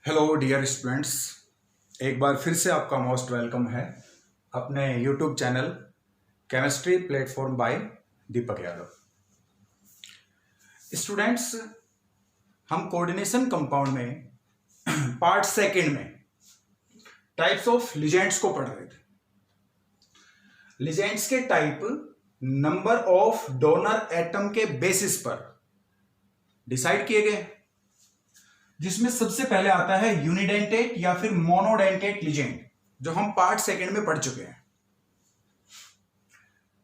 Hello dear students, एक बार फिर से आपका मोस्ट वेलकम है अपने YouTube channel chemistry platform bye Deepak Yadav. Students, हम कोऑर्डिनेशन कंपाउंड में पार्ट सेकंड में टाइप्स ऑफ लिगेंड्स को पढ़ रहे थे। लिगेंड्स के type number of donor atom के बेसिस पर डिसाइड किए गए, जिसमें सबसे पहले आता है यूनिडेंटेट या फिर मोनोडेंटेट लिगेंड, जो हम पार्ट सेकंड में पढ़ चुके हैं।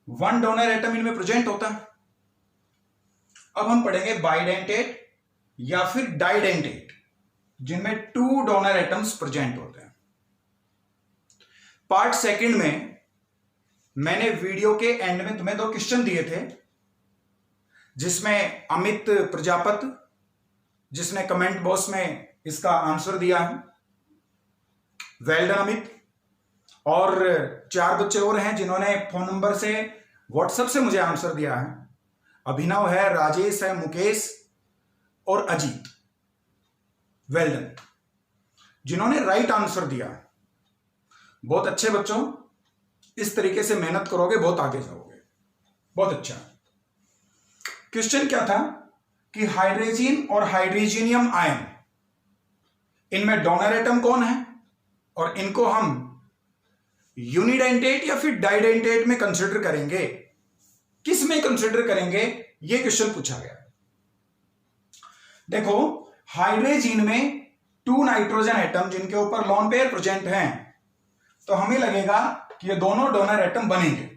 वन डोनर एटम इनमें प्रेजेंट होता है। अब हम पढ़ेंगे बाइडेंटेट या फिर डाइडेंटेट, जिनमें टू डोनर एटम्स प्रेजेंट होते हैं। पार्ट सेकंड में मैंने वीडियो के एंड में तुम्हें दो क्वेश्चन दिए थे, जिसमें अमित प्रजापति, जिसने कमेंट बॉक्स में इसका आंसर दिया है, वेल डन अमित, और 4 बच्चे और हैं जिन्होंने फोन नंबर से व्हाट्सएप से मुझे आंसर दिया है। अभिनव है, राजेश है, मुकेश और अजीत। वेल डन, जिन्होंने राइट आंसर दिया है। बहुत अच्छे बच्चों, इस तरीके से मेहनत करोगे बहुत आगे जाओगे। बहुत अच्छा। क्वेश्चन क्या था कि हाइड्रोजन और हाइड्रोजीनियम आयन, इनमें डोनर एटम कौन है और इनको हम यूनिडेंटेट या फिर डाइडेंटेट में कंसीडर करेंगे, किस में कंसीडर करेंगे, यह क्वेश्चन पूछा गया। देखो, हाइड्रोजन में 2 नाइट्रोजन एटम जिनके ऊपर लोन पेयर प्रेजेंट हैं, तो हमें लगेगा कि ये दोनों डोनर एटम बनेंगे।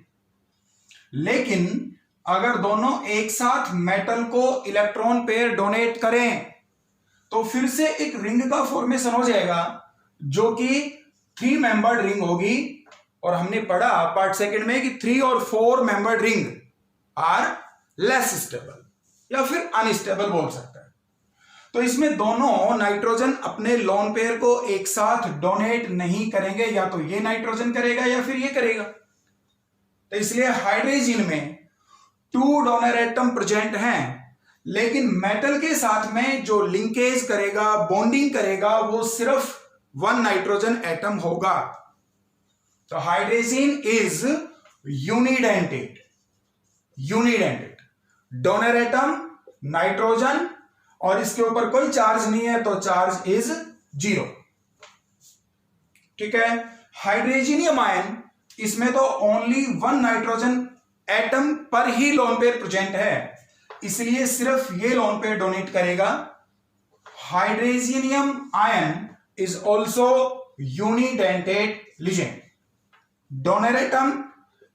लेकिन अगर दोनों एक साथ मेटल को इलेक्ट्रॉन पेयर डोनेट करें तो फिर से एक रिंग का फॉर्मेशन हो जाएगा, जो कि 3 मेंबर्ड रिंग होगी। और हमने पढ़ा पार्ट सेकंड में कि 3 और 4 membered ring are less stable या फिर अनस्टेबल बोल सकता है। तो इसमें दोनों नाइट्रोजन अपने लोन पेयर को एक साथ डोनेट नहीं करेंगे, या तो ये नाइट्रोजन करेगा या फिर ये करेगा। तो इसलिए हाइड्रोजन में 2 डोनर एटम प्रेजेंट हैं, लेकिन मेटल के साथ में जो लिंकेज करेगा, बॉन्डिंग करेगा, वो सिर्फ 1 नाइट्रोजन एटम होगा। तो hydrogen is unidentate. Unidentate donor atom nitrogen, और इसके ऊपर कोई चार्ज नहीं है, तो चार्ज इज 0। ठीक है। हाइड्रोजीनियम आयन, इसमें तो ओनली 1 नाइट्रोजन एटम पर ही लोन पेयर प्रेजेंट है, इसलिए सिर्फ ये लोन पेयर डोनेट करेगा। Hydrogenium ion is also unidentate ligand. Donor atom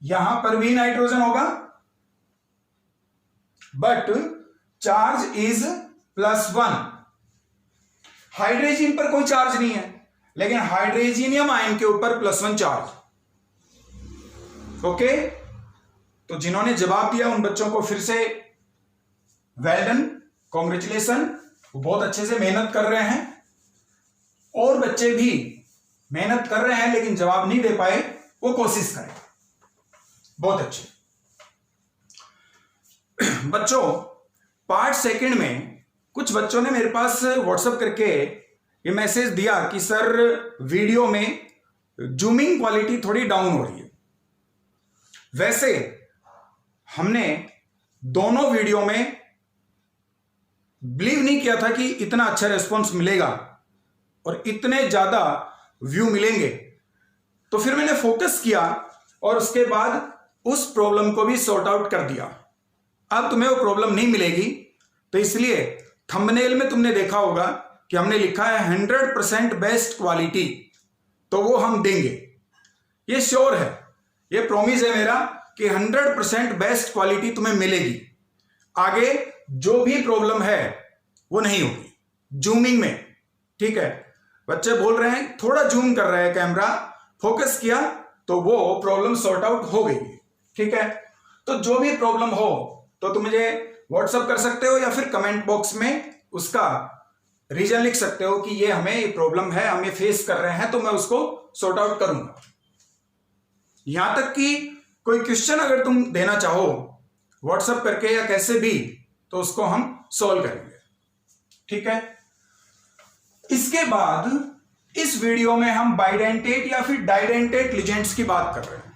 यहां पर भी नाइट्रोजन होगा, बट चार्ज इज +1। हाइड्रोजन पर कोई चार्ज नहीं है, लेकिन हाइड्रोजीनियम आयन के ऊपर +1 चार्ज। ओके। तो जिन्होंने जवाब दिया उन बच्चों को फिर से वेल डन, कॉन्ग्रेचुलेशन, वो बहुत अच्छे से मेहनत कर रहे हैं। और बच्चे भी मेहनत कर रहे हैं लेकिन जवाब नहीं दे पाए, वो कोशिश करें। बहुत अच्छे बच्चों। पार्ट सेकंड में कुछ बच्चों ने मेरे पास व्हाट्सएप करके ये मैसेज दिया कि सर, वीडियो में जूमिंग क्वालिटी थोड़ी डाउन हो रही है। वैसे हमने दोनों वीडियो में बिलीव नहीं किया था कि इतना अच्छा रिस्पॉन्स मिलेगा और इतने ज्यादा व्यू मिलेंगे। तो फिर मैंने फोकस किया और उसके बाद उस प्रॉब्लम को भी सॉर्ट आउट कर दिया। अब तुम्हें वो प्रॉब्लम नहीं मिलेगी। तो इसलिए थंबनेल में तुमने देखा होगा कि हमने लिखा है 100% बेस्ट क्वालिटी, तो वो हम देंगे। ये श्योर है, ये प्रॉमिस है मेरा कि 100% बेस्ट क्वालिटी तुम्हें मिलेगी। आगे जो भी प्रॉब्लम है वो नहीं होगी जूमिंग में। ठीक है। बच्चे बोल रहे हैं थोड़ा जूम कर रहा है कैमरा, फोकस किया तो वो प्रॉब्लम सॉर्ट आउट हो गई। ठीक है। तो जो भी प्रॉब्लम हो तो तुम मुझे व्हाट्सएप कर सकते हो, या फिर कमेंट बॉक्स में उसका रीजन लिख सकते हो कि ये हमें ये प्रॉब्लम है, हम ये फेस कर रहे हैं, तो मैं उसको सॉर्ट आउट करूंगा। यहां तक कि कोई क्वेश्चन अगर तुम देना चाहो व्हाट्सएप करके या कैसे भी, तो उसको हम सॉल्व करेंगे। ठीक है। इसके बाद इस वीडियो में हम बाइडेंटेट या फिर डाइडेंटेट लिजेंड्स की बात कर रहे हैं।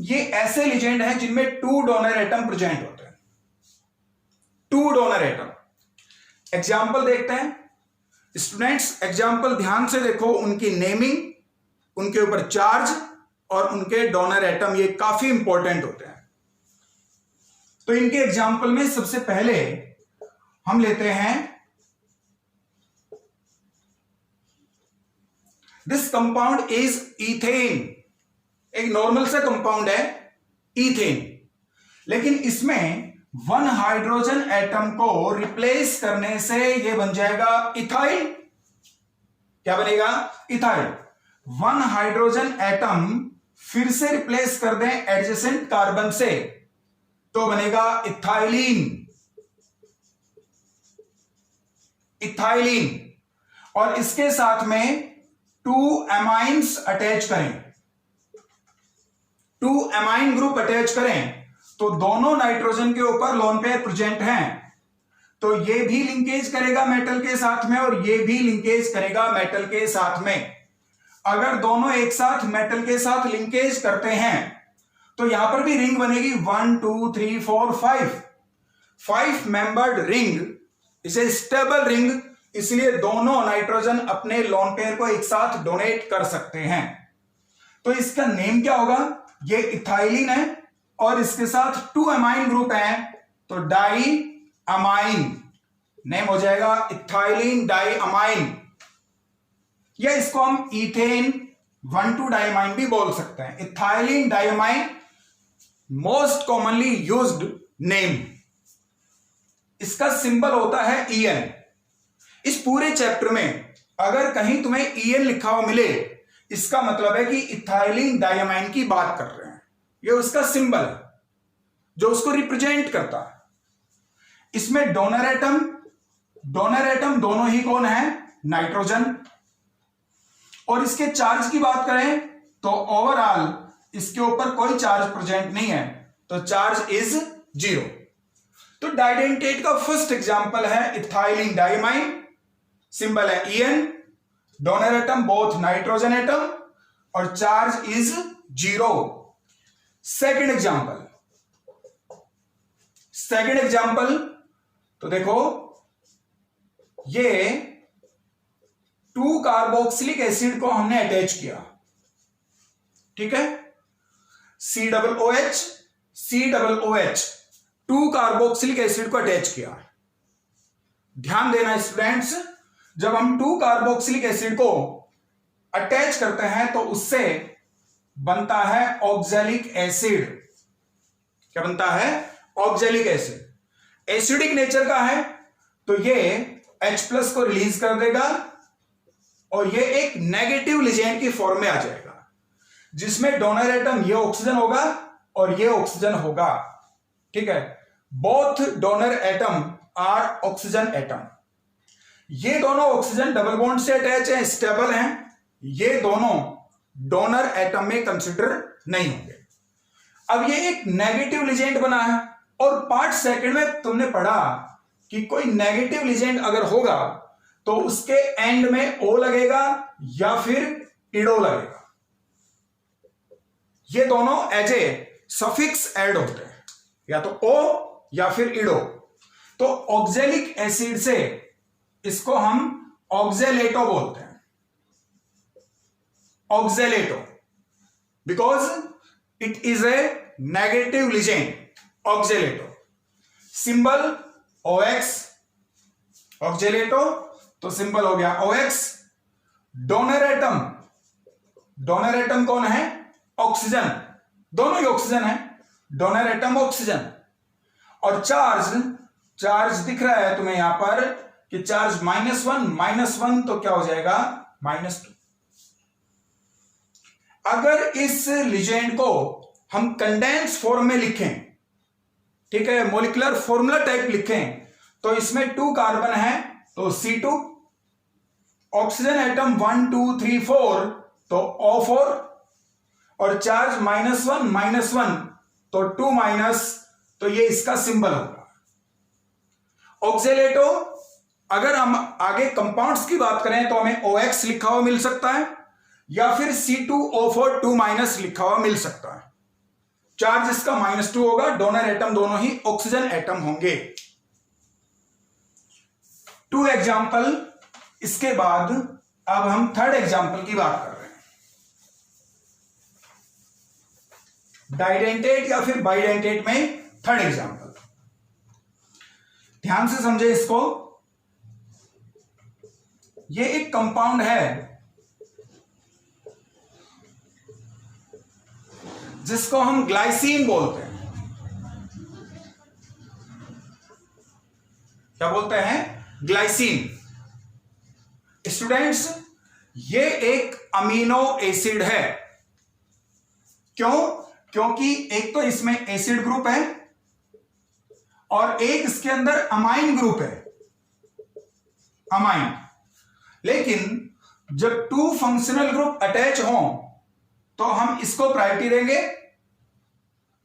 ये ऐसे लिजेंड हैं जिनमें 2 डोनर एटम प्रेजेंट होते हैं। 2 डोनर एटम। एग्जाम्पल देखते हैं स्टूडेंट्स। एग्जाम्पल ध्यान से देखो, उनकी नेमिंग, उनके ऊपर चार्ज और उनके डोनर एटम, ये काफी इंपॉर्टेंट होते हैं। तो इनके एग्जाम्पल में सबसे पहले हम लेते हैं दिस कंपाउंड इज इथेन। एक नॉर्मल सा कंपाउंड है इथेन, लेकिन इसमें 1 हाइड्रोजन एटम को रिप्लेस करने से यह बन जाएगा इथाइल। क्या बनेगा? इथाइल। 1 हाइड्रोजन एटम फिर से रिप्लेस कर दें एडजेसेंट कार्बन से तो बनेगा इथाइलिन। इथाइलिन। और इसके साथ में 2 एमाइंस अटैच करें, 2 एमाइन ग्रुप अटैच करें तो दोनों नाइट्रोजन के ऊपर लोन पेयर प्रेजेंट हैं, तो ये भी लिंकेज करेगा मेटल के साथ में और ये भी लिंकेज करेगा मेटल के साथ में। अगर दोनों एक साथ मेटल के साथ लिंकेज करते हैं तो यहां पर भी रिंग बनेगी 1 2 3 4 5 मेंबर्ड रिंग। इसे स्टेबल रिंग, इसलिए दोनों नाइट्रोजन अपने लोन पेयर को एक साथ डोनेट कर सकते हैं। तो इसका नेम क्या होगा? ये इथाइलिन है और इसके साथ 2 एमाइन ग्रुप हैं तो डाई अमाइन। नेम हो जाएगा इथाइलिन डाई अमाइन, या इसको हम इथेन 1,2 डाइमाइन भी बोल सकते हैं। Ethylene diamine most commonly used name. इसका सिंबल होता है EN। इस पूरे चैप्टर में अगर कहीं तुम्हें EN लिखा हुआ मिले, इसका मतलब है कि इथाइलिन डाइमाइन की बात कर रहे हैं। ये उसका सिंबल है जो उसको रिप्रेजेंट करता है। इसमें डोनर एटम दोनों ही कौन है? नाइट्रोजन। और इसके चार्ज की बात करें तो ओवरऑल इसके ऊपर कोई चार्ज प्रेजेंट नहीं है, तो चार्ज इज 0। तो डाइडेंटेट का फर्स्ट एग्जांपल है इथाइलिन डाइमाइन, सिंबल है EN, donor atom both nitrogen atom और चार्ज इज 0। सेकेंड एग्जांपल तो देखो, ये 2 कार्बोक्सिलिक एसिड को हमने अटैच किया, ठीक है, COOH 2 कार्बोक्सिलिक एसिड को अटैच किया। ध्यान देना स्टूडेंट्स, जब हम 2 कार्बोक्सिलिक एसिड को अटैच करते हैं तो उससे बनता है ऑक्सैलिक एसिड। क्या बनता है? Oxalic acid. एसिडिक नेचर का है तो ये H+ को रिलीज कर देगा और ये एक नेगेटिव लिजेंड की फॉर्म में आ जाएगा, जिसमें डोनर एटम ये ऑक्सीजन होगा और ये ऑक्सीजन होगा, ठीक है। Both donor atom are oxygen atom. ये दोनों ऑक्सीजन डबल बॉन्ड से अटैच है, स्टेबल हैं। ये दोनों डोनर एटम में कंसिडर नहीं होंगे। अब ये एक नेगेटिव लिजेंड बना है और पार्ट सेकंड में तुमने पढ़ा कि कोई नेगेटिव लिजेंड अगर होगा तो उसके एंड में O लगेगा या फिर इडो लगेगा। ये दोनों एज ए सफिक्स ऐड होते हैं, या तो O या फिर इडो। तो ऑक्सैलिक एसिड से इसको हम ऑक्सैलेटो बोलते हैं। Oxalato because it is a negative ligand. Oxalato symbol OX, oxalato तो सिंबल हो गया OX। डोनर एटम कौन है? ऑक्सीजन। दोनों ही ऑक्सीजन है, डोनर एटम ऑक्सीजन। और चार्ज दिख रहा है तुम्हें यहां पर कि चार्ज -1 तो क्या हो जाएगा? -2। अगर इस लिजेंड को हम कंडेंस फॉर्म में लिखें, ठीक है, मॉलिक्यूलर फॉर्मूला टाइप लिखें, तो इसमें 2 कार्बन है तो C2, ऑक्सीजन एटम 1 2 3 4 तो O4, और चार्ज -1 तो 2- तो ये इसका सिंबल होगा। ऑक्सैलेटो अगर हम आगे कंपाउंड्स की बात करें तो हमें OX लिखा हुआ मिल सकता है या फिर C2O4 2- लिखा हुआ मिल सकता है। चार्ज इसका -2 होगा, डोनर एटम दोनों ही ऑक्सीजन एटम होंगे। 2 एग्जाम्पल, इसके बाद अब हम 3rd एग्जाम्पल की बात कर रहे हैं। डाइडेंटेट या फिर बाइडेंटेट में 3rd एग्जाम्पल, ध्यान से समझे इसको। ये एक कंपाउंड है जिसको हम ग्लाइसिन बोलते हैं। क्या बोलते हैं? ग्लाइसिन। स्टूडेंट्स, ये एक अमीनो एसिड है। क्यों? क्योंकि एक तो इसमें एसिड ग्रुप है और एक इसके अंदर अमाइन ग्रुप है, अमाइन। लेकिन जब 2 फंक्शनल ग्रुप अटैच हों तो हम इसको प्रायोरिटी देंगे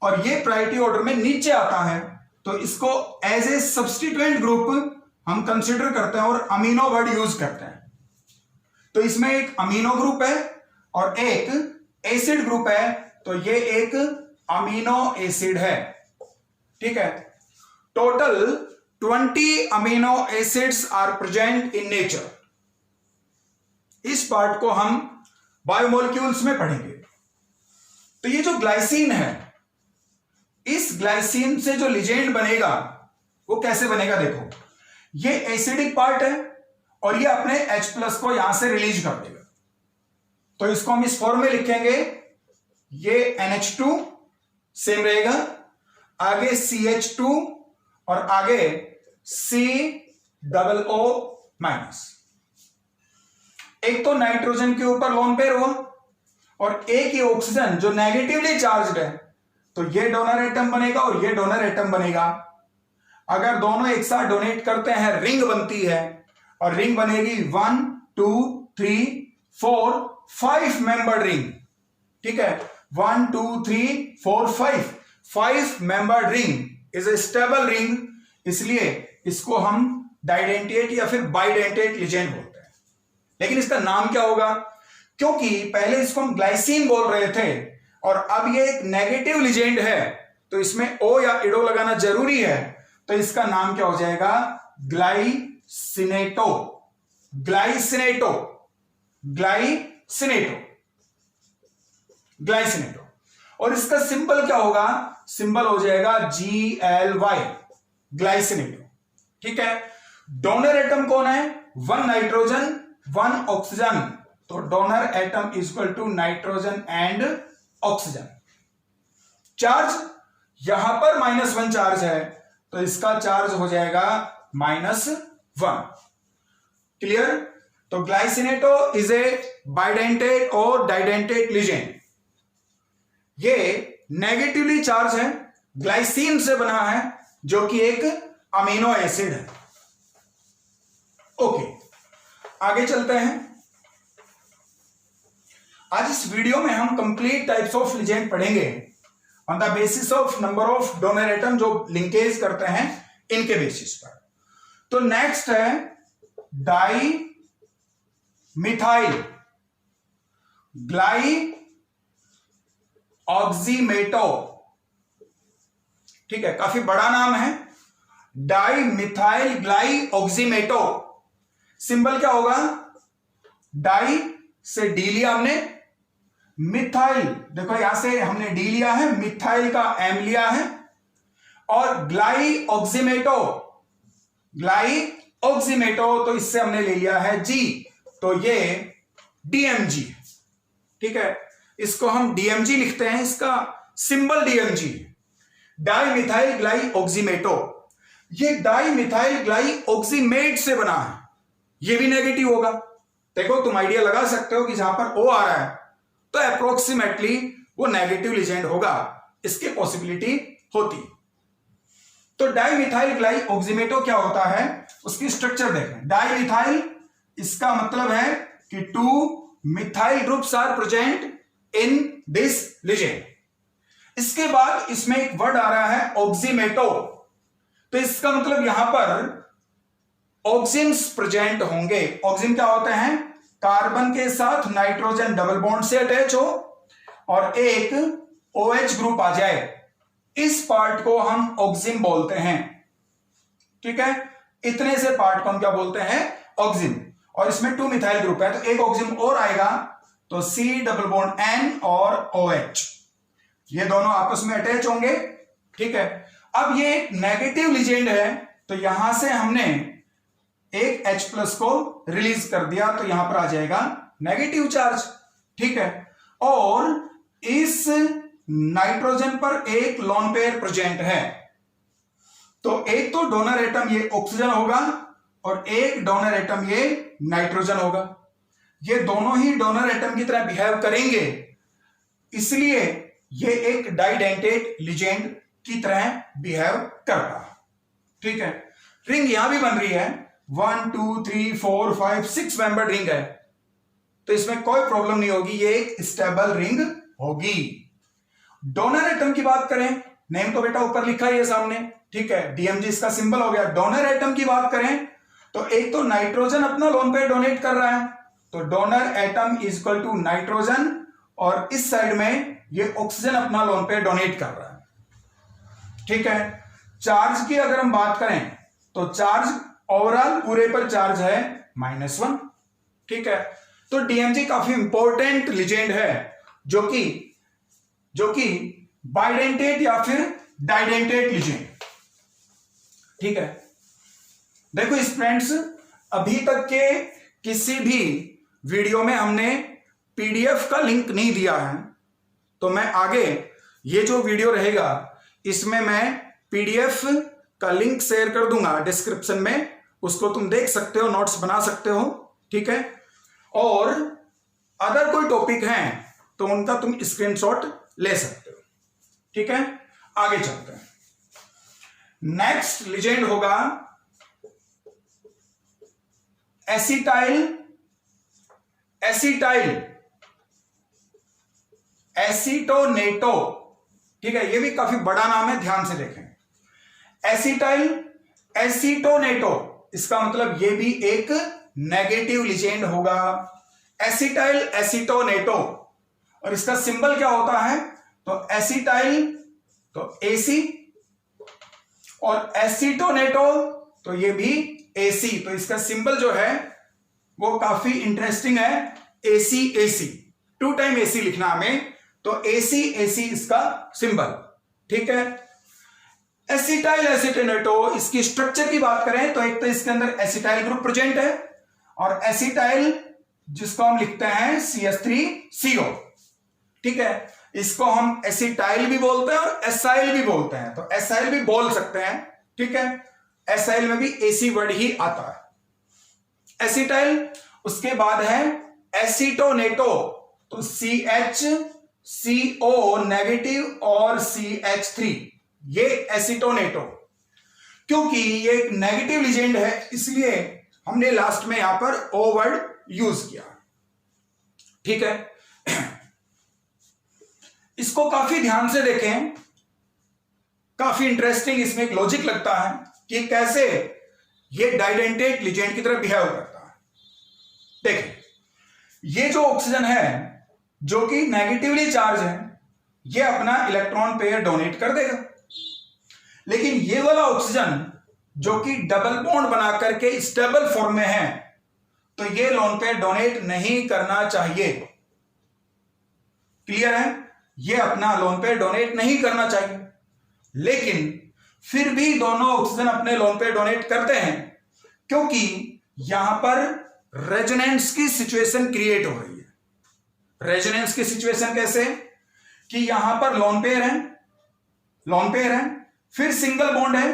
और ये प्रायोरिटी ऑर्डर में नीचे आता है, तो इसको एज ए सब्स्टिट्यूएंट ग्रुप हम कंसीडर करते हैं और अमीनो वर्ड यूज करते हैं। तो इसमें एक अमीनो ग्रुप है और एक एसिड ग्रुप है, तो ये एक अमीनो एसिड है। ठीक है, total 20 amino acids are present in nature. इस पार्ट को हम बायोमोलिक्यूल्स में पढ़ेंगे। तो ये जो ग्लाइसिन है, इस ग्लाइसिन से जो लिजेंड बनेगा वो कैसे बनेगा? देखो, ये एसिडिक पार्ट है और ये अपने H+ को यहां से रिलीज कर देगा। तो इसको हम इस फॉर्म में लिखेंगे, ये NH2 सेम रहेगा, आगे CH2 और आगे COO-। एक तो नाइट्रोजन के ऊपर लोन पेयर हुआ और एक ही ऑक्सीजन जो नेगेटिवली चार्ज्ड है, तो ये डोनर एटम बनेगा और ये डोनर एटम बनेगा। अगर दोनों एक साथ डोनेट करते हैं, रिंग बनती है और रिंग बनेगी 1 2 3 4 5 मेंबर्ड रिंग। ठीक है, 1 2 3 4 5 membered ring is a stable ring, इसलिए इसको हम डाइडेंटेट या फिर बाइडेंटेट लिजेंड बोलते हैं। लेकिन इसका नाम क्या होगा? क्योंकि पहले इसको हम ग्लाइसिन बोल रहे थे और अब ये एक नेगेटिव लिजेंड है, तो इसमें O या इडो लगाना जरूरी है, तो इसका नाम क्या हो जाएगा? ग्लाइसिनेटो। Glycinato, glycinato, glycinato. और इसका सिंबल क्या होगा? सिंबल हो जाएगा GLY, ग्लाइसिनेटो। ठीक है, डोनर एटम कौन है? 1 नाइट्रोजन 1 ऑक्सीजन, तो donor atom is equal to nitrogen and oxygen. Charge यहां पर -1 चार्ज है, तो इसका चार्ज हो जाएगा -1। क्लियर? तो ग्लाइसिनेटो इज ए बाइडेंटेट और डाइडेंटेट लिजेंड। ये नेगेटिवली चार्ज है, ग्लाइसिन से बना है, जो कि एक अमीनो एसिड है। ओके, आगे चलते हैं। आज इस वीडियो में हम कंप्लीट टाइप्स ऑफ लिजेंड पढ़ेंगे on the basis of number of donor atom, जो लिंकेज करते हैं इनके बेसिस पर। तो नेक्स्ट है डाई मिथाइल ग्लाई ऑक्सीमेटो। ठीक है, काफी बड़ा नाम है, डाई मिथाइल ग्लाई ऑक्सीमेटो। सिंबल क्या होगा? डाई से डी लिया हमने, मिथाइल देखो यहां से हमने डी लिया है, मिथाइल का एम लिया है, और ग्लाई ऑक्सीमेटो, ग्लाई ऑक्सीमेटो तो इससे हमने ले लिया है जी, तो ये डीएमजी। ठीक है, इसको हम डीएमजी लिखते हैं, इसका सिंबल डीएमजी, डाई मिथाइल ग्लाई ऑक्सीमेटो। ये डाई मिथाइल ग्लाई ऑक्सीमेट से बना है, ये भी नेगेटिव होगा। देखो तुम आइडिया लगा सकते हो कि जहां पर ओ आ रहा है तो अप्रोक्सीमेटली वो नेगेटिव लिजेंड होगा, इसकी पॉसिबिलिटी होती। तो डाई मिथाइल ग्लाई ऑक्सीमेटो क्या होता है, उसकी स्ट्रक्चर देखें। डाई मिथाइल, इसका मतलब है कि 2 methyl groups are present in this ligand. इसके बाद इसमें एक वर्ड आ रहा है ऑक्सीमेटो, तो इसका मतलब यहां पर ऑक्सिन्स प्रेजेंट होंगे। ऑक्सिन क्या होते हैं? कार्बन के साथ नाइट्रोजन डबल बॉन्ड से अटैच हो और एक OH ग्रुप आ जाए, इस पार्ट को हम ऑक्सिन बोलते हैं। ठीक है, इतने से पार्ट को हम क्या बोलते हैं? ऑक्सिन। और इसमें 2 मिथाइल ग्रुप है, तो एक ऑक्सिन और आएगा, तो C डबल बॉन्ड N और OH, ये दोनों आपस में अटैच होंगे। ठीक है, अब ये एक नेगेटिव लिजेंड है, तो यहां से हमने एक H+ को रिलीज कर दिया, तो यहां पर आ जाएगा नेगेटिव चार्ज। ठीक है, और इस नाइट्रोजन पर एक लोन पेयर प्रेजेंट है, तो एक तो डोनर एटम ये ऑक्सीजन होगा और एक डोनर एटम ये नाइट्रोजन होगा। ये दोनों ही डोनर एटम की तरह बिहेव करेंगे, इसलिए ये एक डाइडेंटेट लिजेंड की तरह बिहेव करता। ठीक है, रिंग यहां भी बन रही है, 1 2 3 4 5 6 मेंबर रिंग है, तो इसमें कोई प्रॉब्लम नहीं होगी, ये एक स्टेबल रिंग होगी। डोनर एटम की बात करें, नेम तो बेटा ऊपर लिखा ही है सामने। ठीक है, DMG इसका सिंबल हो गया। डोनर एटम की बात करें तो एक तो नाइट्रोजन अपना लोन पेयर डोनेट कर रहा है, तो donor atom is equal to nitrogen, और इस साइड में ये ऑक्सीजन अपना लोन पेयर डोनेट कर रहा है। ठीक है, चार्ज की अगर हम बात करें तो चार्ज ओवरऑल पूरे पर चार्ज है -1। ठीक है, तो DMG काफी इंपॉर्टेंट लिजेंड है, जो कि बाइडेंटेट या फिर डाइडेंटेट लिजेंड। ठीक है, देखो स्टूडेंट्स, अभी तक के किसी भी वीडियो में हमने PDF का लिंक नहीं दिया है, तो मैं आगे ये जो वीडियो रहेगा इसमें मैं PDF का लिंक शेयर कर दूंगा डिस्क्रिप्शन में, उसको तुम देख सकते हो, नोट्स बना सकते हो। ठीक है, और अदर कोई टॉपिक हैं तो उनका तुम स्क्रीनशॉट ले सकते हो। ठीक है, आगे चलते हैं। नेक्स्ट लिजेंड होगा एसीटोनेटो। ठीक है, ये भी काफी बड़ा नाम है, ध्यान से देखें। एसीटोनेटो, इसका मतलब ये भी एक नेगेटिव लिजेंड होगा। एसिटाइल एसीटोनेटो, और इसका सिंबल क्या होता है? तो एसिटाइल तो AC, और एसीटोनेटो तो ये भी AC, तो इसका सिंबल जो है वो काफी इंटरेस्टिंग है, AC 2 टाइम AC लिखना हमें, तो AC इसका सिंबल। ठीक है, एसिटाइल एसीटोनेटो, इसकी स्ट्रक्चर की बात करें तो एक तो इसके अंदर एसिटाइल ग्रुप प्रेजेंट है, और एसिटाइल जिसको हम लिखते हैं CH3CO। ठीक है, इसको हम एसिटाइल भी बोलते हैं और एसाइल भी बोलते हैं, तो एसाइल भी बोल सकते हैं। ठीक है, एसाइल में भी AC वर्ड ही आता है। एसिटाइल, उसके बाद है एसीटोनेटो, तो CHCO नेगेटिव और CH3, ये एसीटोनेटो। क्योंकि ये एक नेगेटिव लिजेंड है, इसलिए हमने लास्ट में यहां पर O वर्ड यूज किया। ठीक है, इसको काफी ध्यान से देखें, काफी इंटरेस्टिंग इसमें एक लॉजिक लगता है कि कैसे ये डाइडेंटेट लिजेंड की तरह बिहेव करता है। देखें, ये जो ऑक्सीजन है जो कि नेगेटिवली चार्ज है, ये अपना इलेक्ट्रॉन पेयर डोनेट कर देगा, लेकिन ये वाला ऑक्सीजन जो कि डबल बॉन्ड बना करके स्टेबल फॉर्म में है, तो ये लोन पेयर डोनेट नहीं करना चाहिए। क्लियर है, ये अपना लोन पेयर डोनेट नहीं करना चाहिए, लेकिन फिर भी दोनों ऑक्सीजन अपने लोन पेयर डोनेट करते हैं, क्योंकि यहां पर रेजोनेंस की सिचुएशन क्रिएट हो रही है। रेजोनेंस की सिचुएशन कैसे? कि यहां पर लोन पेयर है, फिर सिंगल बॉन्ड है,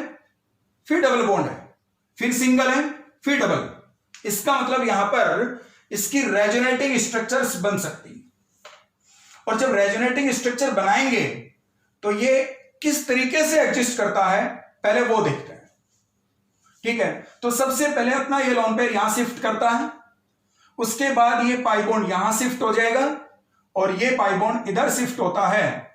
फिर डबल बॉन्ड है, फिर सिंगल है, फिर डबल। इसका मतलब यहां पर इसकी रेजोनेटिंग स्ट्रक्चर्स बन सकती, और जब रेजोनेटिंग स्ट्रक्चर बनाएंगे तो ये किस तरीके से एग्जिस्ट करता है, पहले वो देखते हैं। ठीक है, तो सबसे पहले अपना ये लोन पेयर यहां शिफ्ट करता है, उसके बाद ये पाई बॉन्ड यहां शिफ्ट हो जाएगा और ये पाई बॉन्ड इधर शिफ्ट होता है।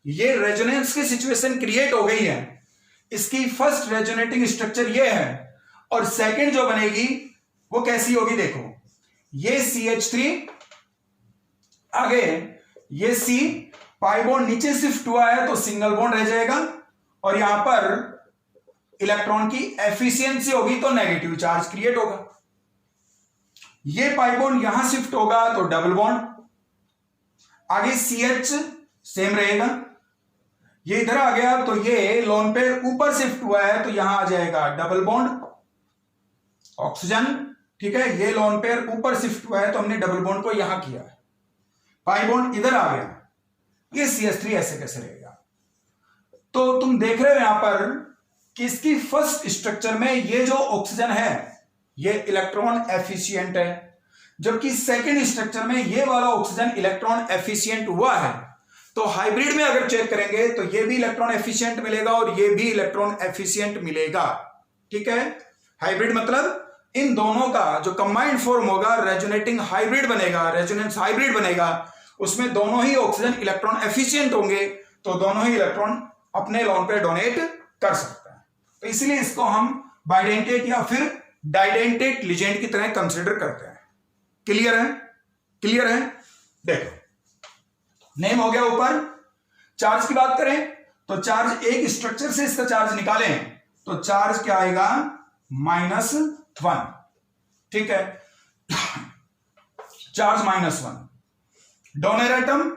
ये रेजोनेंस की सिचुएशन क्रिएट हो गई है, इसकी फर्स्ट रेजोनेटिंग स्ट्रक्चर ये है, और सेकंड जो बनेगी वो कैसी होगी, देखो ये CH3 आगे ये C, पाई बॉन्ड नीचे शिफ्ट हुआ है तो सिंगल बॉन्ड रह जाएगा, और यहां पर इलेक्ट्रॉन की एफिशिएंसी होगी तो नेगेटिव चार्ज क्रिएट होगा। ये पाई बॉन्ड यहां शिफ्ट होगा तो डबल बॉन्ड, आगे CH सेम रहेगा, ये इधर आ गया तो ये लोन पेयर ऊपर शिफ्ट हुआ है तो यहां आ जाएगा डबल बॉन्ड ऑक्सीजन, ठीक है। ये लोन पेयर ऊपर शिफ्ट हुआ है तो हमने डबल बॉन्ड को यहां किया है, पाई बॉन्ड इधर आ गया, ये CH3 ऐसे कैसे रहेगा। तो तुम देख रहे हो यहां पर कि इसकी फर्स्ट स्ट्रक्चर में ये जो ऑक्सीजन है ये इलेक्ट्रॉन एफिशिएंट है, जबकि सेकंड स्ट्रक्चर में ये वाला ऑक्सीजन इलेक्ट्रॉन एफिशिएंट हुआ है। तो हाइब्रिड में अगर चेक करेंगे तो ये भी इलेक्ट्रॉन एफिशिएंट मिलेगा और ये भी इलेक्ट्रॉन एफिशिएंट मिलेगा, ठीक है। हाइब्रिड मतलब इन दोनों का जो कंबाइंड फॉर्म होगा रेजोनेटिंग हाइब्रिड बनेगा, रेजोनेंस हाइब्रिड बनेगा, उसमें दोनों ही ऑक्सीजन इलेक्ट्रॉन एफिशिएंट होंगे तो दोनों ही इलेक्ट्रॉन अपने लोन पे डोनेट कर सकते हैं। तो इसलिए इसको हम बाइडेंटेट या फिर डाइडेंटेट लिजेंड की तरह कंसिडर करते हैं। क्लियर है, क्लियर है। देखो नेम हो गया ऊपर। चार्ज की बात करें तो चार्ज एक स्ट्रक्चर से इसका चार्ज निकालें तो चार्ज क्या आएगा, -1, ठीक है। चार्ज -1। डोनर एटम,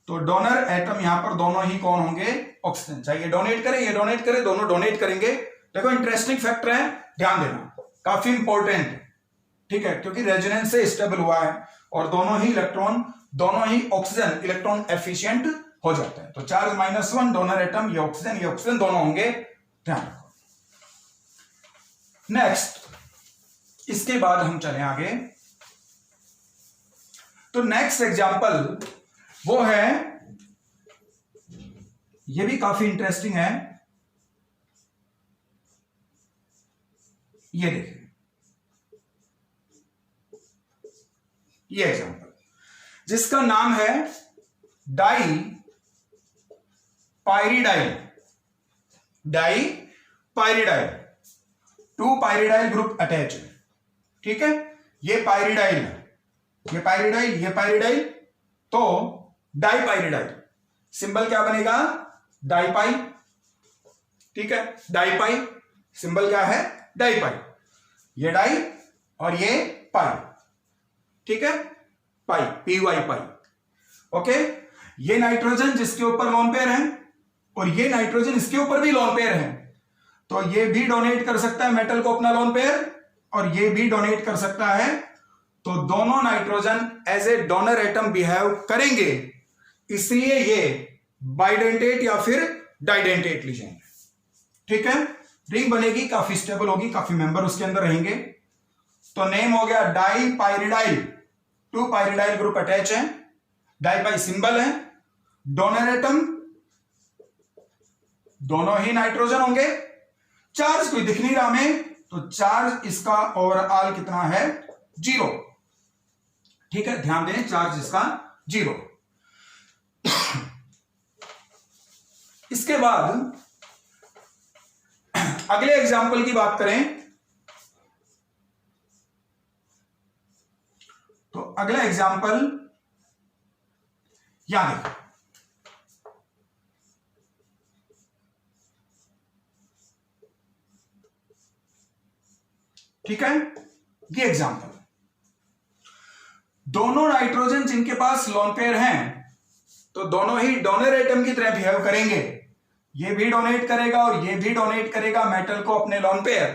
तो डोनर एटम यहां पर दोनों ही कौन होंगे, ऑक्सीजन। चाहिए डोनेट करे ये डोनेट करे, दोनों डोनेट करेंगे। देखो इंटरेस्टिंग फैक्टर है, ध्यान देना, काफी इंपॉर्टेंट, ठीक है, क्योंकि रेजोनेंस से स्टेबल हुआ है और दोनों ही इलेक्ट्रॉन, दोनों ही ऑक्सीजन इलेक्ट्रॉन एफिशिएंट हो जाते हैं। तो चार्ज -1, डोनर एटम, ये ऑक्सीजन दोनों होंगे, ध्यान रखो। नेक्स्ट, इसके बाद हम चलें आगे। तो नेक्स्ट एग्जांपल वो है, ये भी काफी इंटरेस्टिंग है, ये देखिए ये एग्जांपल जिसका नाम है डाई पायरिडाइल। डाई पायरिडाइल, 2 पायरिडाइल ग्रुप अटैच है, ठीक है। ये पायरिडाइल है, ये पायरिडाइल, ये पायरिडाइल, तो डाई पायरिडाइल। सिंबल क्या बनेगा, डाई पाई, ठीक है। डाई पाई सिंबल क्या है, डाई पाई। ये डाई और ये पाई, ठीक है, पाई, PY पाई, ओके। ये नाइट्रोजन जिसके ऊपर लोन पेयर है और ये नाइट्रोजन इसके ऊपर भी लोन पेयर है, तो ये भी डोनेट कर सकता है मेटल को अपना लोन पेयर और ये भी डोनेट कर सकता है। तो दोनों nitrogen as a donor atom behave करेंगे, इसलिए ये बाइडेंटेट या फिर डाइडेंटेट लिजेंड, ठीक है। रिंग बनेगी, काफी स्टेबल होगी, काफी मेंबर उसके अंदर रहेंगे। तो नेम हो गया डाई पायरिडाइल, 2 पायरिडाइल ग्रुप अटैच है, डाई पाई सिंबल है, डोनर एटम दोनों ही नाइट्रोजन होंगे। चार्ज कोई दिख नहीं रहा हमें, तो चार्ज इसका ओवरऑल कितना है, 0, ठीक है। ध्यान दें, चार्ज इसका 0। इसके बाद अगले एग्जाम्पल की बात करें तो अगला एग्जाम्पल यहां देखो, ठीक है। ये एग्जाम्पल, दोनों नाइट्रोजन जिनके पास लोन पेयर हैं तो दोनों ही डोनर एटम की तरह बिहेव करेंगे। ये भी डोनेट करेगा और ये भी डोनेट करेगा मेटल को अपने लोन पेयर।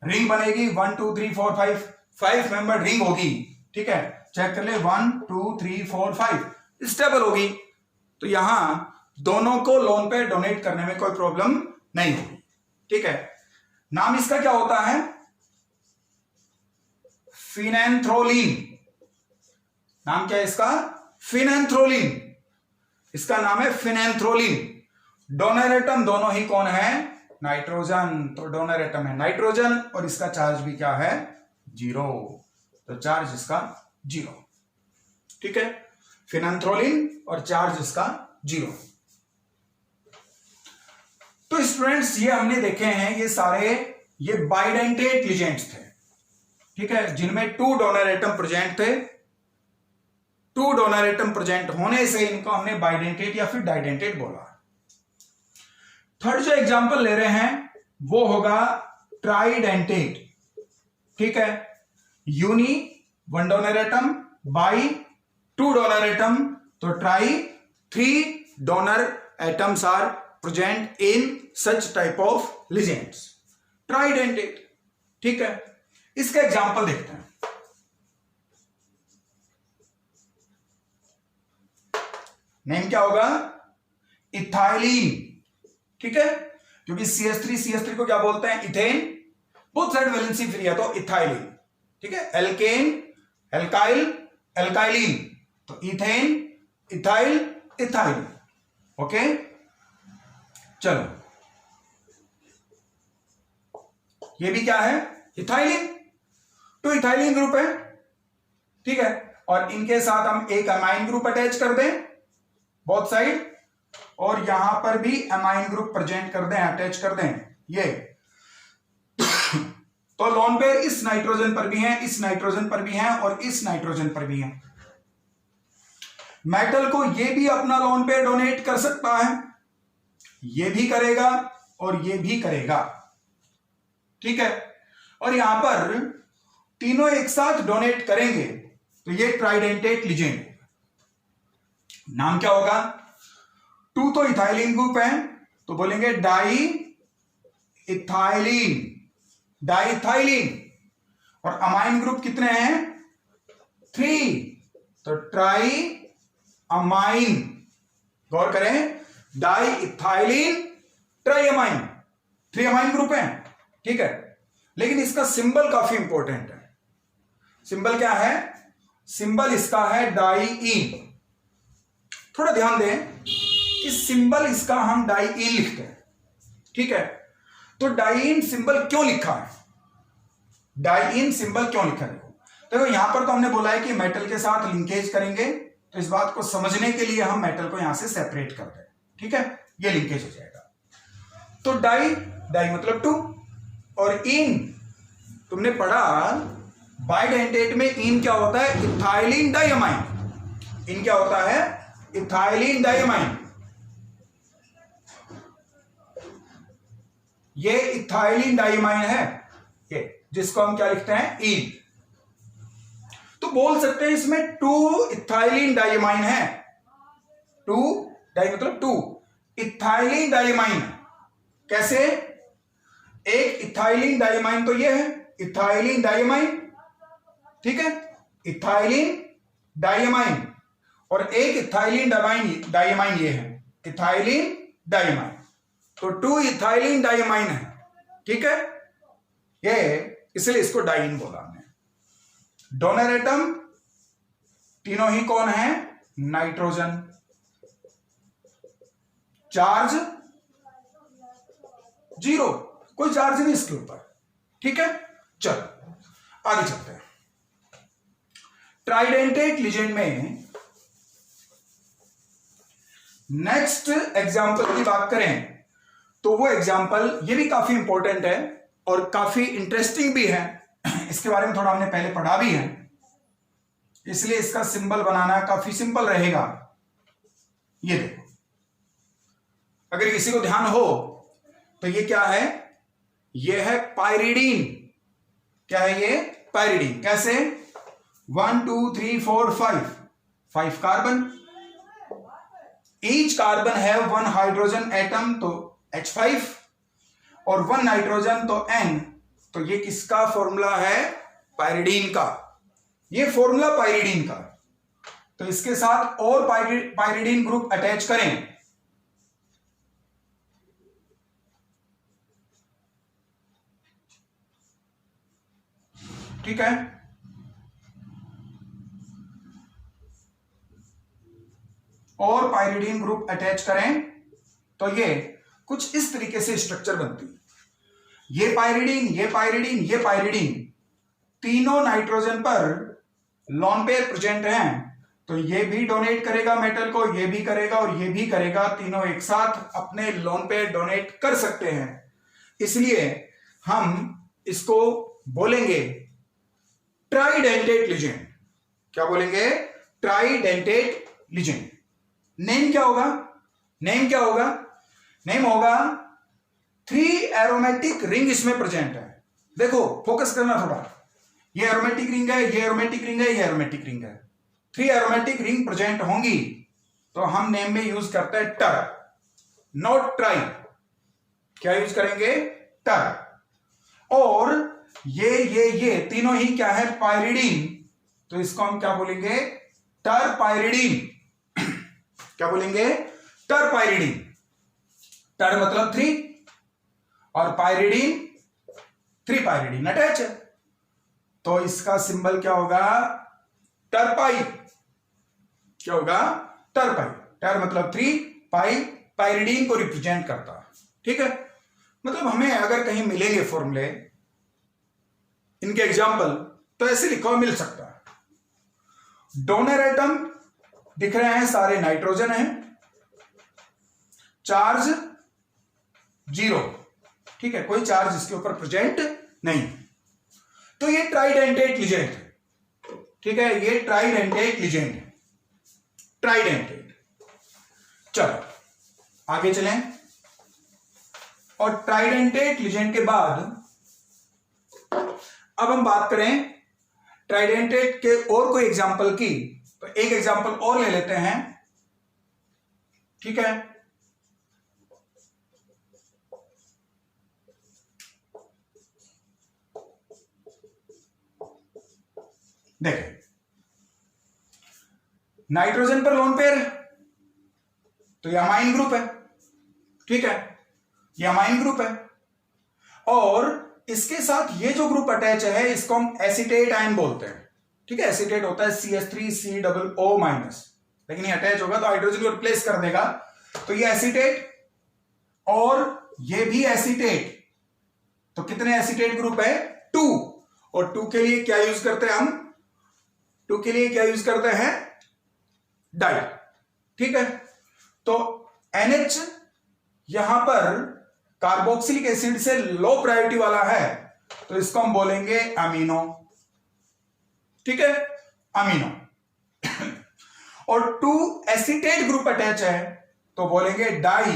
रिंग बनेगी 1 2 3 4 5 मेंबर रिंग होगी, ठीक है। चेक कर ले, 1 2 3 4 5 स्टेबल होगी। तो यहां दोनों को लोन पेयर डोनेट करने में कोई प्रॉब्लम नहीं होगी, ठीक है। नाम इसका क्या होता है, फिनेंथ्रोलिन। नाम क्या है इसका, फिनेंथ्रोलिन। इसका नाम है फिनेंथ्रोलिन। डोनर एटम दोनों ही कौन है, नाइट्रोजन, तो डोनर एटम है नाइट्रोजन और इसका चार्ज भी क्या है, 0, तो चार्ज इसका 0, ठीक है। फिनेंथ्रोलिन और चार्ज इसका 0। तो स्टूडेंट्स ये हमने देखे हैं ये सारे ये बाइडेंटेट लिजेंड्स थे, ठीक है, जिनमें 2 डोनर एटम प्रेजेंट थे। 2 डोनर एटम प्रेजेंट होने से इनको हमने बाइडेंटेट या फिर डाइडेंटेट बोला। थर्ड जो एग्जांपल ले रहे हैं वो होगा ट्राइडेंटेट, ठीक है, uni 1 donor atom, bi 2 donor atom, तो tri 3 donor atoms are present in such type of ligands, tridentate, ठीक है। इसका एग्जांपल देखते हैं। नेम क्या होगा? इथाइलिन, ठीक है, क्योंकि CH3 को क्या बोलते हैं? Ethane. Both side valency free है तो इथाइलिन, ठीक है, एल्केन, एल्काइल, एल्काइलिन, तो इथेन, इथाइल, इथाइल, ओके। चलो, ये भी क्या है? इथाइलिन, तो इथाइलिन ग्रुप है, ठीक है, और इनके साथ हम एक अमाइन ग्रुप अटैच कर दें बोथ साइड, और यहां पर भी अमाइन ग्रुप प्रेजेंट कर दें, अटैच कर दें ये तो लोन पेयर इस नाइट्रोजन पर भी है, इस नाइट्रोजन पर भी है और इस नाइट्रोजन पर भी है। मेटल को ये भी अपना लोन पेयर डोनेट कर सकता है, ये भी करेगा और ये भी करेगा, ठीक है, और यहां पर तीनों एक साथ डोनेट करेंगे तो ये ट्राइडेंटेट लिजेंड। नाम क्या होगा? 2 तो इथाइलिन ग्रुप है तो बोलेंगे डाई इथाइलिन, डाइथाइलिन, और अमाइन ग्रुप कितने हैं? 3, तो ट्राई अमाइन। गौर करें, di ethylene, tri amine, 3 amine group है, ठीक है, लेकिन इसका सिंबल काफी इंपॉर्टेंट है। सिंबल क्या है? सिंबल इसका है डाईइन। थोड़ा ध्यान दें, इस सिंबल इसका हम डाईइन लिखते हैं, ठीक है, तो डाईइन सिंबल क्यों लिखा है? डाईइन सिंबल क्यों लिखा है? देखो यहां पर तो हमने बोला है कि मेटल के साथ लिंकेज करेंगे, तो इस बात को समझने के लिए हम मेटल को यहां से सेपरेट कर दें, ठीक है, ये लिंकेज हो जाएगा। तो डाई, डाई मतलब 2, और इन तुमने पढ़ा बाइडेंटेट में इन क्या होता है? Ethylene diamine. इन क्या होता है? Ethylene diamine. ये इथाइलिन डाइअमाइन है, ये जिसको हम क्या लिखते हैं? इन। तो बोल सकते हैं इसमें 2 इथाइलिन डाइअमाइन है। 2 डाई मतलब 2 इथाइलिन डाइअमाइन। कैसे? एक इथाइलिन डाइअमाइन तो ये है इथाइलिन डाइअमाइन, ठीक है, इथाइलिन डाइअमाइन, और एक इथाइलिन डाइअमाइन ये है इथाइलिन डाइअमाइन, तो 2 इथाइलिन डाइअमाइन है, ठीक है, ये इसलिए इसको डाइइन बोला हमने। डोनर एटम तीनों ही कौन है? नाइट्रोजन। चार्ज 0, कोई चार्ज नहीं इसके ऊपर, ठीक है। चलो आगे चलते हैं। ट्राइडेंटेट लिजेंड में नेक्स्ट एग्जांपल की बात करें तो वो एग्जांपल ये भी काफी इंपॉर्टेंट है और काफी इंटरेस्टिंग भी है। इसके बारे में थोड़ा हमने पहले पढ़ा भी है, इसलिए इसका सिंबल बनाना काफी सिंपल रहेगा। ये देखो, अगर किसी को ध्यान हो तो ये क्या है? ये है पाइरिडीन। क्या है ये? पाइरिडीन। कैसे? 1 2 3 4 5 कार्बन, ईच कार्बन है 1 हाइड्रोजन एटम तो H5 और 1 नाइट्रोजन तो N, तो ये किसका फॉर्मूला है? पाइरिडीन का। ये फॉर्मूला पाइरिडीन का, तो इसके साथ और पाइरिडीन ग्रुप अटैच करें, ठीक है, और पाइरिडीन ग्रुप अटैच करें तो ये कुछ इस तरीके से स्ट्रक्चर बनती है। ये पाइरिडीन, ये पाइरिडीन, ये पाइरिडीन, तीनों नाइट्रोजन पर लॉन पेयर प्रेजेंट हैं, तो ये भी डोनेट करेगा मेटल को, ये भी करेगा और ये भी करेगा, तीनों एक साथ अपने लॉन पेयर डोनेट कर सकते हैं। इसलिए हम इसको बोलेंगे ट्राइडेंटेट लिगेंड। क्या बोलेंगे? Tridentate ligand. नेम क्या होगा? नेम क्या होगा? नेम होगा 3 एरोमेटिक रिंग इसमें प्रेजेंट है। देखो फोकस करना थोड़ा, ये एरोमेटिक रिंग है, ये एरोमेटिक रिंग है, ये एरोमेटिक रिंग है। 3 एरोमेटिक रिंग प्रेजेंट होंगी तो हम नेम में यूज करते हैं टर, नॉट ट्राई। क्या यूज करेंगे? टर। और ये तीनों ही क्या है? पायरिडीन। तो इसको हम क्या बोलेंगे? टर पायरिडीन। क्या बोलेंगे? टर पायरिडीन। टर मतलब 3 और पायरिडीन 3 पायरिडीन अटैच है, तो इसका सिंबल क्या होगा? टरपाई। क्या होगा? टरपाई। टर मतलब 3, पाई पायरिडीन को रिप्रेजेंट करता है। ठीक है, मतलब हमें अगर कहीं मिलेंगे फॉर्मूले इनके एग्जाम्पल तो ऐसे लिखा हुआ मिल सकता है। डोनर एटम दिख रहे हैं, सारे नाइट्रोजन हैं, चार्ज 0। ठीक है, कोई चार्ज इसके ऊपर प्रेजेंट नहीं, तो ये ट्राइडेंटेट लिगेंड है। ठीक है, ये ट्राइडेंटेट लिगेंड है, ट्राइडेंटेट। चलो आगे चलें, और ट्राइडेंटेट लिगेंड के बाद अब हम बात करें ट्राइडेंटेट के और कोई एग्जाम्पल की, तो एक एग्जाम्पल और ले लेते हैं। ठीक है, देखें नाइट्रोजन पर लोन पेयर है तो ये अमाइन ग्रुप है। ठीक है, ये अमाइन ग्रुप है, और इसके साथ ये जो ग्रुप अटैच है इसको हम एसीटेट आयन बोलते हैं। ठीक है, एसीटेट होता है CH3COO-, लेकिन ये अटैच होगा तो हाइड्रोजन को रिप्लेस कर देगा, तो ये एसीटेट और ये भी एसीटेट। तो कितने एसीटेट ग्रुप है? 2। और 2 के लिए क्या यूज करते हैं हम? 2 के लिए क्या यूज करते हैं? डाई। ठीक है, तो NH यहां पर कार्बोक्सिलिक एसिड से लो प्रायोरिटी वाला है तो इसको हम बोलेंगे अमीनो। ठीक है, अमीनो। और 2 एसीटेट ग्रुप अटैच है तो बोलेंगे डाई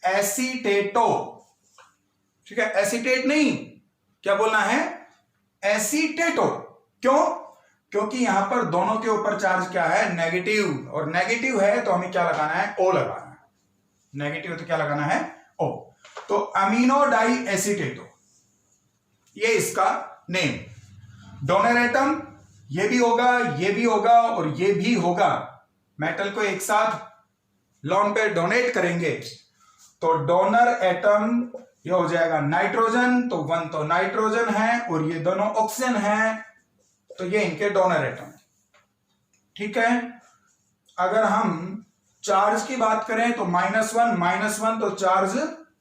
एसीटेटो। ठीक है, एसीटेट नहीं, क्या बोलना है? एसीटेटो। क्यों? क्योंकि यहां पर दोनों के ऊपर चार्ज क्या है? नेगेटिव, और नेगेटिव है तो हमें क्या लगाना है? O लगाना है। नेगेटिव तो क्या लगाना है? O। तो अमीनो डाई एसीटेटो, ये इसका नेम। डोनर एटम ये भी होगा, ये भी होगा और ये भी होगा। मेटल को एक साथ लॉन पे डोनेट करेंगे तो डोनर एटम ये हो जाएगा नाइट्रोजन, तो 1 तो नाइट्रोजन है और ये दोनों ऑक्सीजन है, तो ये इनके डोनर एटम। ठीक है, अगर हम चार्ज की बात करें तो -1 तो चार्ज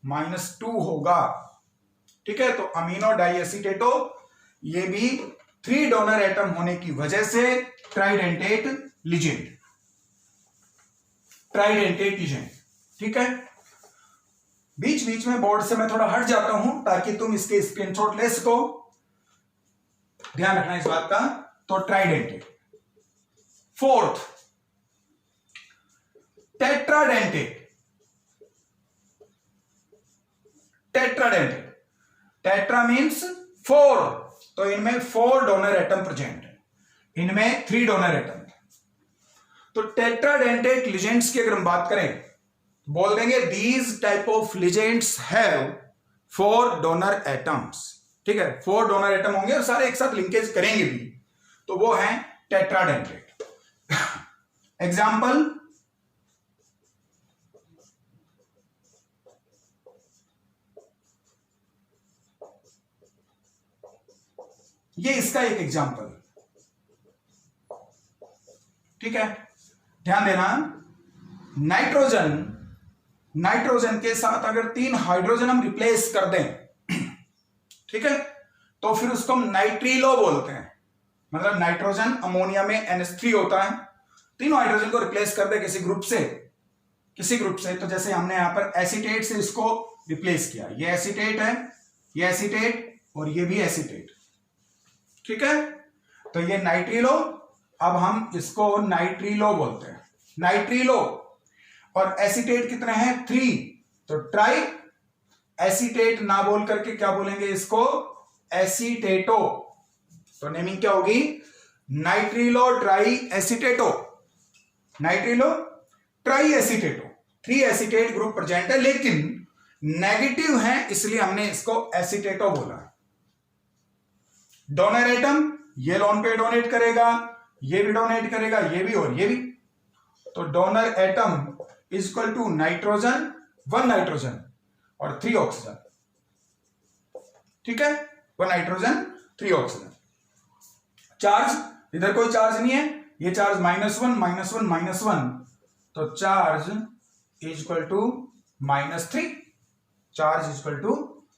-2 होगा। ठीक है, तो अमीनो डाइएसीटेटो ये भी 3 डोनर एटम होने की वजह से ट्राइडेंटेट लिगेंड। Tridentate ligand. ठीक है, बीच बीच में बोर्ड से मैं थोड़ा हट जाता हूं ताकि तुम इसके स्क्रीनशॉट ले सको, ध्यान रखना इस बात का। तो tridentate. 4th tetradentate. Tetradentate, tetra means 4, तो इनमें 4 डोनर एटम प्रेजेंट है, इनमें 3 डोनर एटम है। तो टेट्राडेंटेट लिगेंड्स की अगर हम बात करें तो बोल देंगे these type of ligands have 4 donor atoms. ठीक है, 4 डोनर एटम होंगे और सारे एक साथ लिंकेज करेंगे भी, तो वो है टेट्राडेंटेट। एग्जाम्पल, ये इसका एक एग्जाम्पल। ठीक है, ध्यान देना, नाइट्रोजन के साथ अगर 3 हाइड्रोजन हम रिप्लेस कर दें, ठीक है, तो फिर उसको हम नाइट्रिलो बोलते हैं। मतलब नाइट्रोजन अमोनिया में NH3 होता है, तीनों हाइड्रोजन को रिप्लेस कर दे किसी ग्रुप से, तो जैसे हमने यहां पर एसीटेट से इसको रिप्लेस किया, ये एसीटेट है, ये एसीटेट और ये भी एसीटेट, ठीक है। तो ये नाइट्रिलो, अब हम इसको नाइट्रिलो बोलते हैं, नाइट्रिलो। और एसीटेट कितने हैं? 3, तो ट्राई एसीटेट ना बोल करके क्या बोलेंगे इसको? एसीटेटो। तो नेमिंग क्या होगी? Nitrilo tri acetato, nitrilo tri acetato. 3 acetate group present है, लेकिन नेगेटिव है, इसलिए हमने इसको एसीटेटो बोला। डोनर एटम ये लोन पे डोनेट करेगा, ये भी डोनेट करेगा, ये भी और ये भी। तो donor atom is equal to nitrogen, 1 nitrogen और 3 ऑक्सीजन, ठीक है। 1 नाइट्रोजन 3 ऑक्सीजन। चार्ज, इधर कोई चार्ज नहीं है, ये चार्ज -1 -1 -1, तो charge is equal to -3, charge is equal to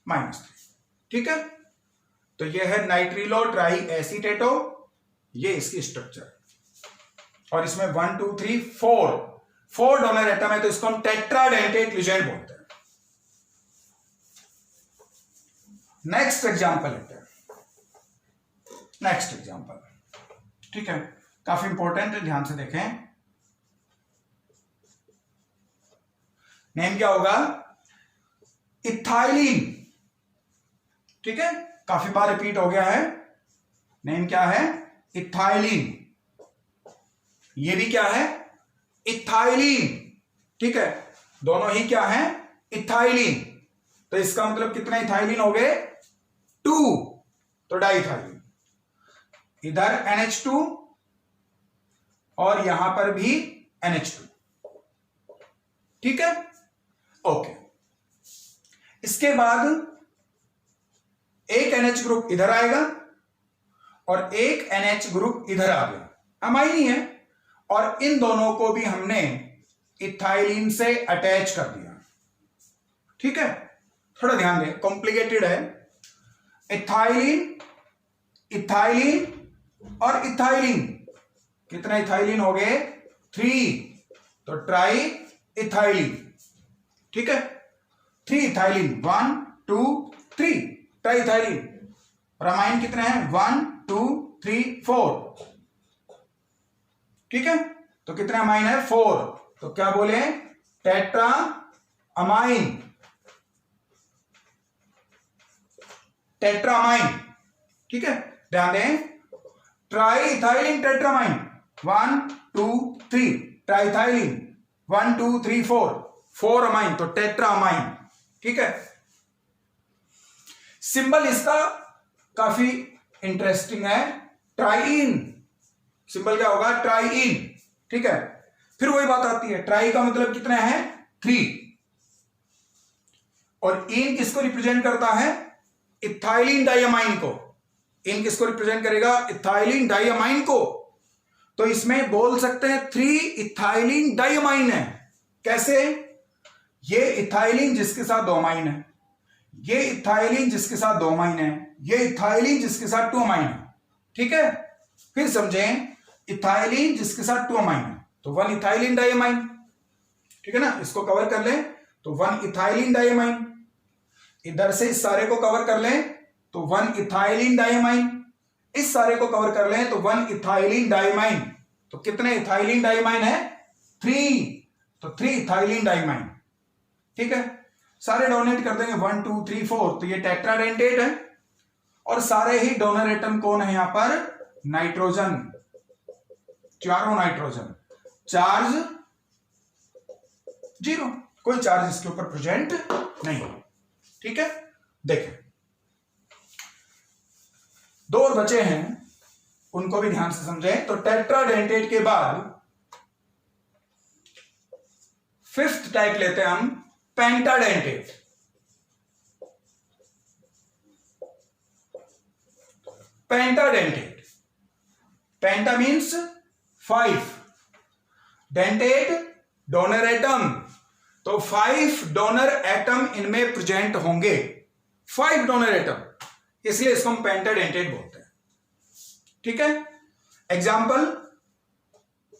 -3, ठीक है। तो ये है नाइट्रिलो ट्राई एसीटेटो, ये इसकी स्ट्रक्चर। और इसमें 1 2 3 4 डोनर एटम है, तो इसको हम टेट्राडेंटेट लिगेंड बोलते हैं। नेक्स्ट एग्जांपल लेते हैं, नेक्स्ट एग्जांपल, ठीक है, काफी इंपॉर्टेंट है, ध्यान से देखें। नेम क्या होगा? इथाइलिन, ठीक है, काफी बार रिपीट हो गया है। नेम क्या है? इथाइलिन। ये भी क्या है? इथाइलिन, ठीक है, दोनों ही क्या है? इथाइलिन। तो इसका मतलब कितने इथाइलिन हो गए? 2, तो डाइथाइलिन। इधर NH2 और यहां पर भी NH2, ठीक है, ओके। इसके बाद एक NH ग्रुप इधर आएगा और एक NH ग्रुप इधर आ गया, अमाइन ही है, और इन दोनों को भी हमने इथाइलिन से अटैच कर दिया, ठीक है। थोड़ा ध्यान दें, कॉम्प्लिकेटेड है। इथाइलिन, इथाइलिन और इथाइलिन, कितना इथाइलिन हो गए? 3, तो ट्राई इथाइलिन, ठीक है। 3 इथाइलिन, 1 2 3 ट्राई इथाइलिन। और अमाइन कितने हैं? 1 2 3 4, ठीक है। तो कितने अमाइन है? 4, तो क्या बोले? टेट्रा अमाइन, टेट्रामाइन, ठीक है। ध्यान दें, ट्राई इथाइलिन टेट्रामाइन, 1 2 3 ट्राइथाइलिन, 1 2 3 4 अमाइन, तो टेट्रामाइन, ठीक है। सिंबल इसका काफी इंटरेस्टिंग है, ट्राइइन। सिंबल क्या होगा? ट्राइइन, ठीक है। फिर वही बात आती है, ट्राई का मतलब कितना है? 3, और इन किसको रिप्रेजेंट करता है? इथाइलिन डाइअमाइन को। इन किसको रिप्रेजेंट करेगा? इथाइलिन डाइअमाइन को। तो इसमें बोल सकते हैं 3 इथाइलिन डाइअमाइन है। कैसे? ये इथाइलिन जिसके साथ 2 अमाइन है, ये इथाइलिन जिसके साथ 2 अमाइन है, ये इथाइलिन जिसके साथ 2 अमाइन है, ठीक है। फिर समझें, इथाइलिन जिसके साथ 2 अमाइन है, तो 1 इथाइलिन डाइअमाइन, ठीक है ना। इसको कवर कर लें तो 1 इथाइलिन डाइअमाइन। इधर से इस सारे को कवर कर लें तो 1 इथाइलिन डाइअमाइन। इस सारे को कवर कर लें तो 1 इथाइलिन डाइअमाइन। तो कितने इथाइलिन डाइअमाइन है? 3, तो 3 इथाइलिन डाइअमाइन, ठीक है। सारे डोनेट कर देंगे 1 2 3 4, तो ये टेट्राडेंटेट है। और सारे ही डोनर एटम कौन है यहां पर? नाइट्रोजन, चारों नाइट्रोजन। चार्ज 0, कोई चार्ज इसके ऊपर प्रेजेंट नहीं, ठीक है। देखें, 2 और बचे हैं, उनको भी ध्यान से समझें। तो टेट्राडेंटेट के बाद 5th टाइप लेते हैं हम, पेंटाडेंटेट। पेंटाडेंटेट, पेंटा मीन्स 5, डेंटेट डोनर एटम, तो 5 डोनर एटम इनमें प्रेजेंट होंगे, 5 डोनर एटम, इसलिए इसको हम पेंटाडेंटेट बोलते हैं, ठीक है। एग्जाम्पल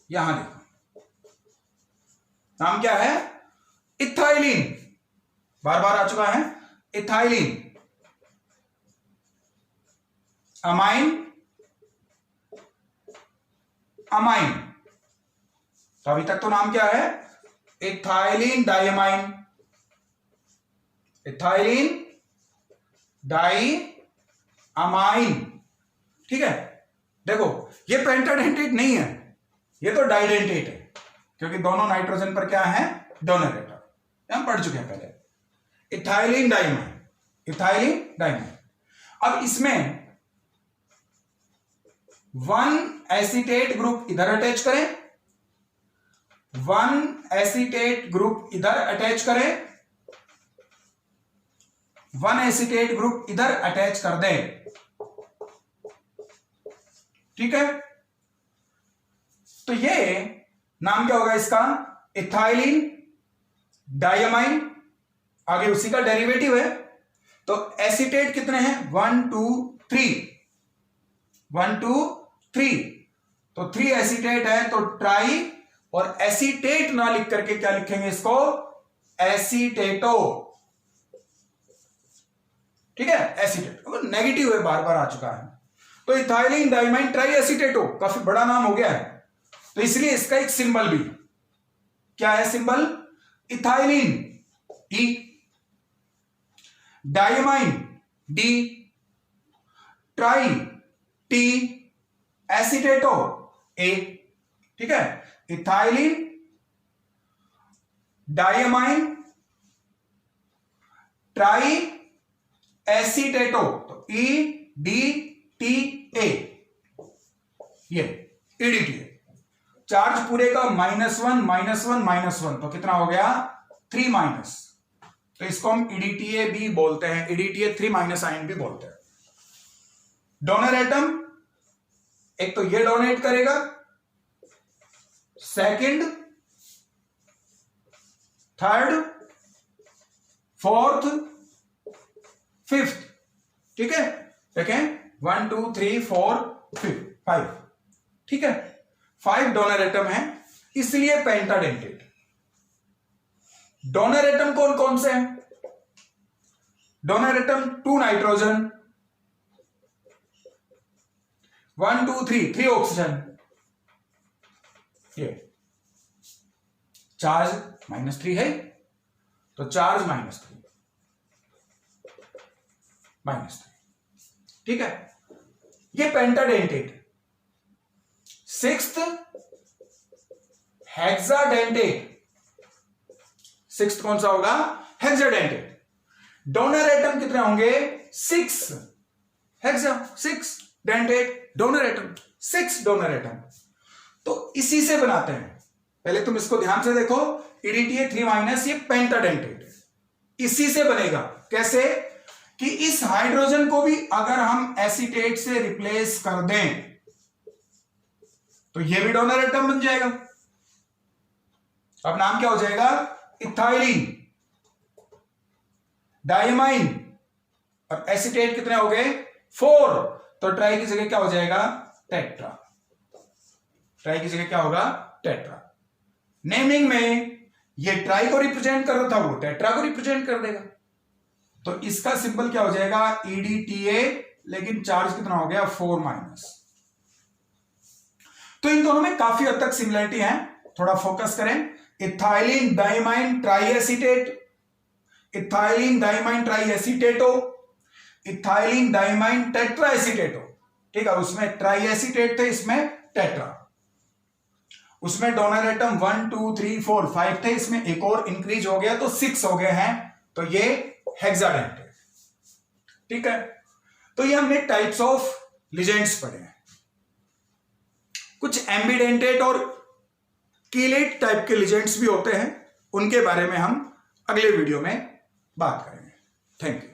यहां देखो, नाम क्या है? इथाइलिन, बार बार आ चुका है, इथाइलिन। अमाइन, अमाइन, तो अभी तक तो नाम क्या है, इथाइलिन डाइअमाइन, इथाइलिन डाइअमाइन। ठीक है, देखो ये पेंटाडेंटेट नहीं है, ये तो डाइडेंटेट है, क्योंकि दोनों नाइट्रोजन पर क्या है, डोनर एटम, हम पढ़ चुके हैं पहले। Ethylene diamine, ethylene diamine. अब इसमें 1 एसीटेट ग्रुप इधर अटैच करें, 1 एसीटेट ग्रुप इधर अटैच करें, 1 एसीटेट ग्रुप इधर अटैच कर दें। ठीक है, तो ये नाम क्या होगा इसका, इथाइलिन डाइअमाइन। आगे उसी का डेरिवेटिव है, तो एसीटेट कितने हैं, 1 2 3, 1 2 3, तो 3 एसीटेट है, तो ट्राई, और एसीटेट ना लिख करके क्या लिखेंगे इसको, एसीटेटो। ठीक है, एसीटेट नेगेटिव है, बार बार आ चुका है, तो इथाइलिन डाइअमाइन ट्राई एसीटेटो, काफी बड़ा नाम हो गया है, तो इसलिए इसका एक सिंबल भी, क्या है सिंबल, इथाइलिन ई, डाइअमाइन डी, ट्राई टी, एसीटेटो ए। ठीक है, इथाइलिन डाइअमाइन ट्राई एसीटेटो, तो ई डी टी ए, ये ईडीटी है। चार्ज पूरे का -1 -1 -1, तो कितना हो गया, 3 माइनस, तो इसको हम ईडीटीए भी बोलते हैं, ईडीटीए 3 माइनस आयन भी बोलते हैं। डोनर एटम, एक तो ये डोनेट करेगा, सेकंड, थर्ड, फोर्थ, फिफ्थ। ठीक है, देखें 1 2 3 4 5, ठीक है, 5 डोनर एटम है, इसलिए पेंटाडेंटेट। डोनर एटम कौन कौन से हैं, डोनर एटम 2 नाइट्रोजन, 1 2 3 ऑक्सीजन, ये चार्ज -3 है, तो चार्ज -3, ठीक है, ये पेंटाडेंटेट। 6th हेक्साडेंटेट, 6th कौन सा होगा, हेक्साडेंटेट। डोनर एटम कितने होंगे, 6 hexa, 6 dentate donor atom, 6 donor atom, तो इसी से बनाते हैं। पहले तुम इसको ध्यान से देखो, ईडीटीए 3 माइनस, ये पेंटाडेंटेट है, इसी से बनेगा। कैसे कि इस हाइड्रोजन को भी अगर हम एसीटेट से रिप्लेस कर दें तो ये भी डोनर एटम बन जाएगा। अब नाम क्या हो जाएगा, इथाइलिन डाइअमाइन, और एसीटेट कितने हो गए, 4, तो ट्राई की जगह क्या हो जाएगा, टेट्रा। ट्राई की जगह क्या होगा, टेट्रा। नेमिंग में ये ट्राई को रिप्रेजेंट कर रहा था, वो टेट्रा को रिप्रेजेंट कर देगा, तो इसका सिंबल क्या हो जाएगा, ईडीटीए, लेकिन चार्ज कितना हो गया, 4 माइनस। तो इन दोनों में काफी हद तक सिमिलरिटी है, थोड़ा फोकस करें। Ethylene diamine triacetate, ethylene diamine triacetato, ethylene diamine tetraacetato. ठीक है, उसमें ट्राईएसीटेट थे, इसमें टेट्रा। उसमें डोनर एटम 1 2 3 4 5 थे, इसमें एक और इंक्रीज हो गया तो 6 हो गए हैं, तो ये हेक्साडेंटेट। ठीक है, तो ये हमने टाइप्स ऑफ लिजेंड्स पढ़े हैं। कुछ एम्बिडेंटेट और कीलेट टाइप के लिजेंड्स भी होते हैं, उनके बारे में हम अगले वीडियो में बात करेंगे। Thank you.